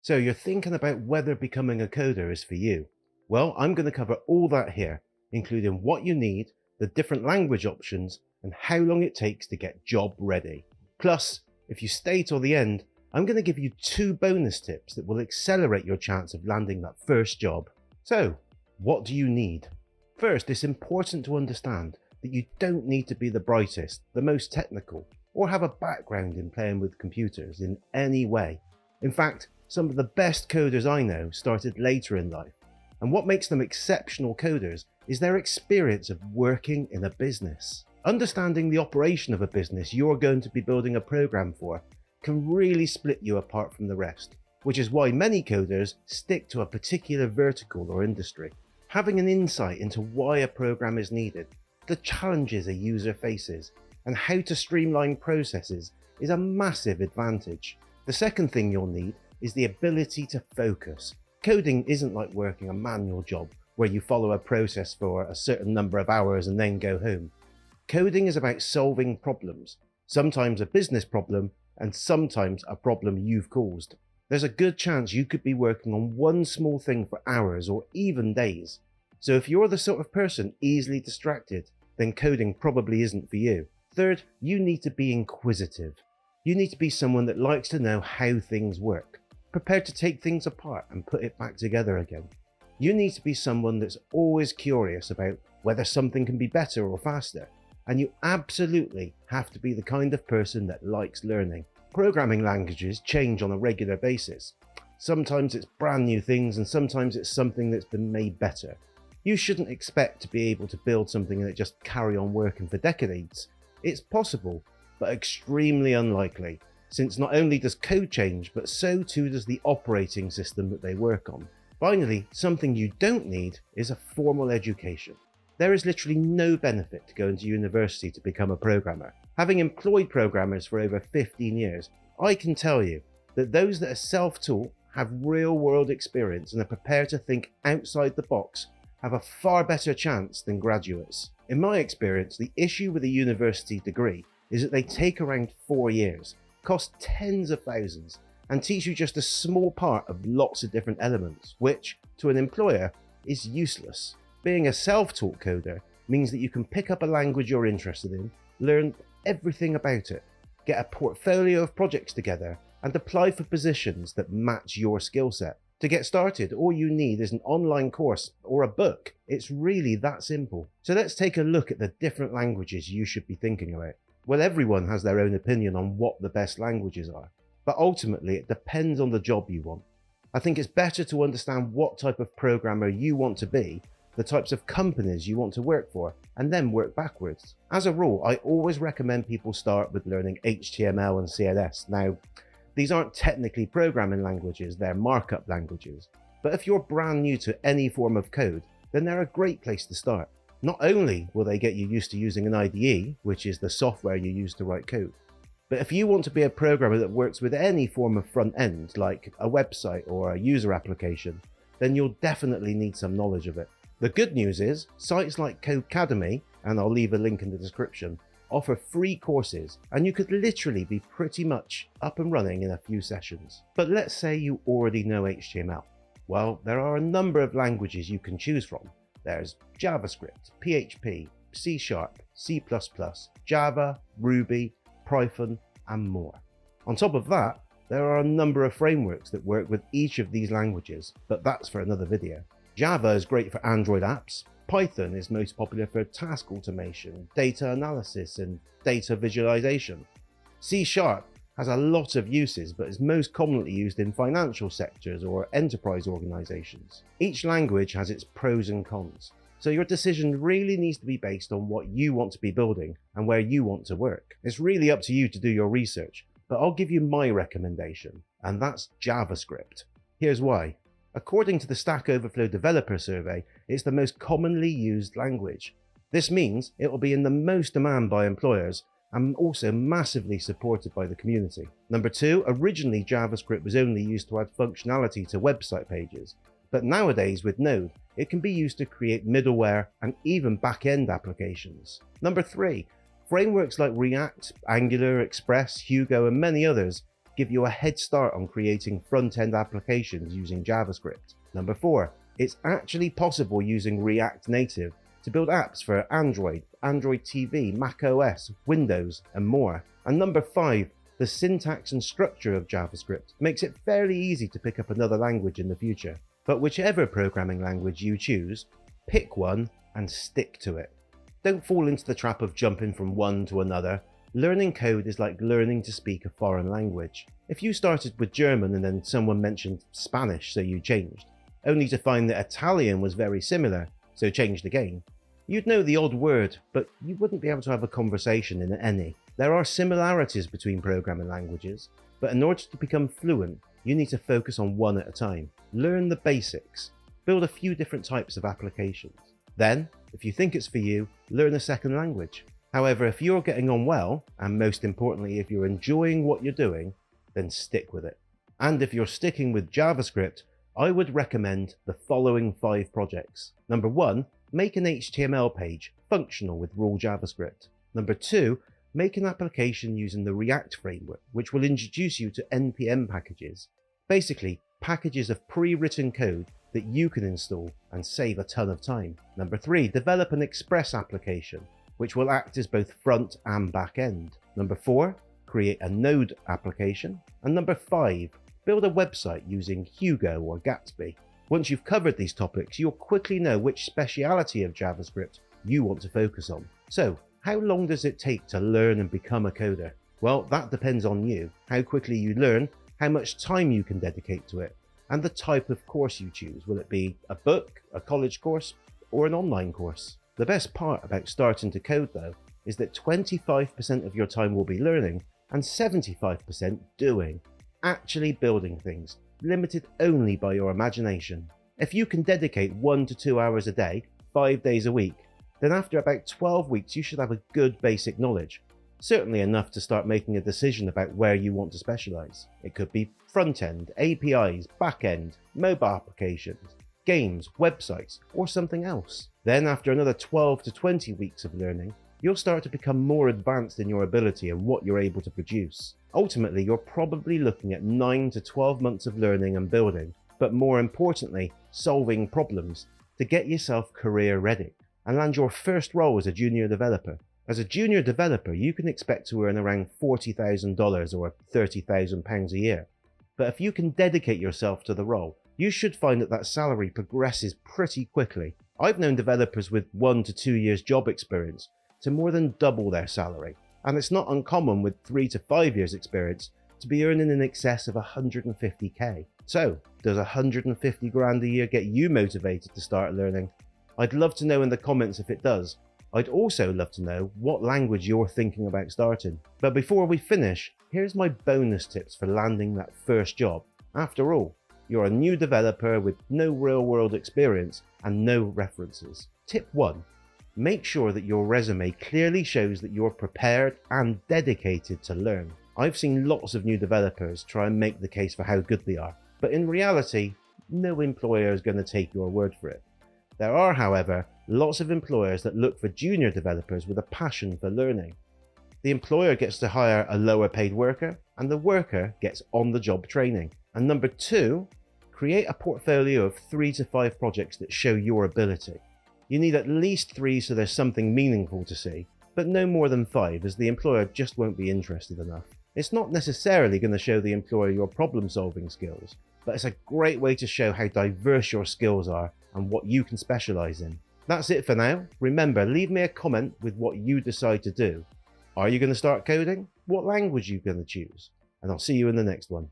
So you're thinking about whether becoming a coder is for you. Well, I'm going to cover all that here, including what you need, the different language options, and how long it takes to get job ready. Plus, if you stay till the end, I'm going to give you 2 bonus tips that will accelerate your chance of landing that first job. So, what do you need? First, it's important to understand that you don't need to be the brightest, the most technical, or have a background in playing with computers in any way. In fact, some of the best coders I know started later in life, and what makes them exceptional coders is their experience of working in a business. Understanding the operation of a business you're going to be building a program for can really split you apart from the rest, which is why many coders stick to a particular vertical or industry. Having an insight into why a program is needed, the challenges a user faces, and how to streamline processes is a massive advantage. The second thing you'll need is the ability to focus. Coding isn't like working a manual job where you follow a process for a certain number of hours and then go home. Coding is about solving problems, sometimes a business problem and sometimes a problem you've caused. There's a good chance you could be working on one small thing for hours or even days. So if you're the sort of person easily distracted, then coding probably isn't for you. Third, you need to be inquisitive. You need to be someone that likes to know how things work, prepared to take things apart and put it back together again. You need to be someone that's always curious about whether something can be better or faster. And you absolutely have to be the kind of person that likes learning. Programming languages change on a regular basis. Sometimes it's brand new things and sometimes it's something that's been made better. You shouldn't expect to be able to build something and it just carry on working for decades. It's possible, but extremely unlikely, since not only does code change, but so too does the operating system that they work on. Finally, something you don't need is a formal education. There is literally no benefit to going to university to become a programmer. Having employed programmers for over 15 years, I can tell you that those that are self-taught, have real-world experience and are prepared to think outside the box have a far better chance than graduates. In my experience, the issue with a university degree is that they take around 4 years, cost tens of thousands, and teach you just a small part of lots of different elements, which, to an employer, is useless. Being a self-taught coder means that you can pick up a language you're interested in, learn everything about it, get a portfolio of projects together, and apply for positions that match your skill set. To get started, all you need is an online course or a book. It's really that simple. So let's take a look at the different languages you should be thinking about. Well, everyone has their own opinion on what the best languages are, but ultimately it depends on the job you want. I think it's better to understand what type of programmer you want to be, the types of companies you want to work for, and then work backwards. As a rule, I always recommend people start with learning HTML and CSS. Now, these aren't technically programming languages, they're markup languages. But if you're brand new to any form of code, then they're a great place to start. Not only will they get you used to using an IDE, which is the software you use to write code, but if you want to be a programmer that works with any form of front end, like a website or a user application, then you'll definitely need some knowledge of it. The good news is, sites like Codecademy, and I'll leave a link in the description, offer free courses, and you could literally be pretty much up and running in a few sessions. But let's say you already know HTML. Well, there are a number of languages you can choose from. There's JavaScript, PHP, C#, C++, Java, Ruby, Python, and more. On top of that, there are a number of frameworks that work with each of these languages, but that's for another video. Java is great for Android apps. Python is most popular for task automation, data analysis, and data visualization. C# has a lot of uses, but is most commonly used in financial sectors or enterprise organizations. Each language has its pros and cons, so your decision really needs to be based on what you want to be building and where you want to work. It's really up to you to do your research, but I'll give you my recommendation, and that's JavaScript. Here's why. According to the Stack Overflow Developer Survey, it's the most commonly used language. This means it will be in the most demand by employers and also massively supported by the community. Number 2, originally JavaScript was only used to add functionality to website pages, but nowadays with Node, it can be used to create middleware and even back-end applications. Number 3, frameworks like React, Angular, Express, Hugo, and many others give you a head start on creating front-end applications using JavaScript. Number 4, it's actually possible using React Native to build apps for Android, Android TV, Mac OS, Windows, and more. And number 5, the syntax and structure of JavaScript makes it fairly easy to pick up another language in the future. But whichever programming language you choose, pick one and stick to it. Don't fall into the trap of jumping from one to another. Learning code is like learning to speak a foreign language. If you started with German and then someone mentioned Spanish, so you changed, only to find that Italian was very similar, so changed again, you'd know the odd word, but you wouldn't be able to have a conversation in any. There are similarities between programming languages, but in order to become fluent, you need to focus on one at a time. Learn the basics. Build a few different types of applications. Then, if you think it's for you, learn a second language. However, if you're getting on well, and most importantly, if you're enjoying what you're doing, then stick with it. And if you're sticking with JavaScript, I would recommend the following 5 projects. Number 1, make an HTML page functional with raw JavaScript. Number 2, make an application using the React framework, which will introduce you to NPM packages. Basically, packages of pre-written code that you can install and save a ton of time. Number 3, develop an Express application, which will act as both front and back end. Number 4, create a Node application. And number 5, build a website using Hugo or Gatsby. Once you've covered these topics, you'll quickly know which speciality of JavaScript you want to focus on. So, how long does it take to learn and become a coder? Well, that depends on you, how quickly you learn, how much time you can dedicate to it, and the type of course you choose. Will it be a book, a college course, or an online course? The best part about starting to code, though, is that 25% of your time will be learning and 75% doing, actually building things, limited only by your imagination. If you can dedicate 1 to 2 hours a day, 5 days a week, then after about 12 weeks you should have a good basic knowledge. Certainly enough to start making a decision about where you want to specialize. It could be front-end, APIs, back-end, mobile applications, games, websites, or something else. Then after another 12 to 20 weeks of learning, you'll start to become more advanced in your ability and what you're able to produce. Ultimately, you're probably looking at 9 to 12 months of learning and building, but more importantly, solving problems to get yourself career ready and land your first role as a junior developer. As a junior developer, you can expect to earn around $40,000 or £30,000 a year. But if you can dedicate yourself to the role, you should find that salary progresses pretty quickly. I've known developers with 1 to 2 years job experience to more than double their salary. And it's not uncommon with 3 to 5 years experience to be earning in excess of 150k. So, does 150 grand a year get you motivated to start learning? I'd love to know in the comments if it does. I'd also love to know what language you're thinking about starting. But before we finish, here's my bonus tips for landing that first job. After all, you're a new developer with no real-world experience and no references. Tip 1. Make sure that your resume clearly shows that you're prepared and dedicated to learn. I've seen lots of new developers try and make the case for how good they are, but in reality, no employer is going to take your word for it. There are, however, lots of employers that look for junior developers with a passion for learning. The employer gets to hire a lower paid worker, and the worker gets on-the-job training. And number 2, create a portfolio of 3 to 5 projects that show your ability. You need at least 3 so there's something meaningful to see, but no more than 5 as the employer just won't be interested enough. It's not necessarily going to show the employer your problem-solving skills, but it's a great way to show how diverse your skills are and what you can specialize in. That's it for now. Remember, leave me a comment with what you decide to do. Are you going to start coding? What language are you going to choose? And I'll see you in the next one.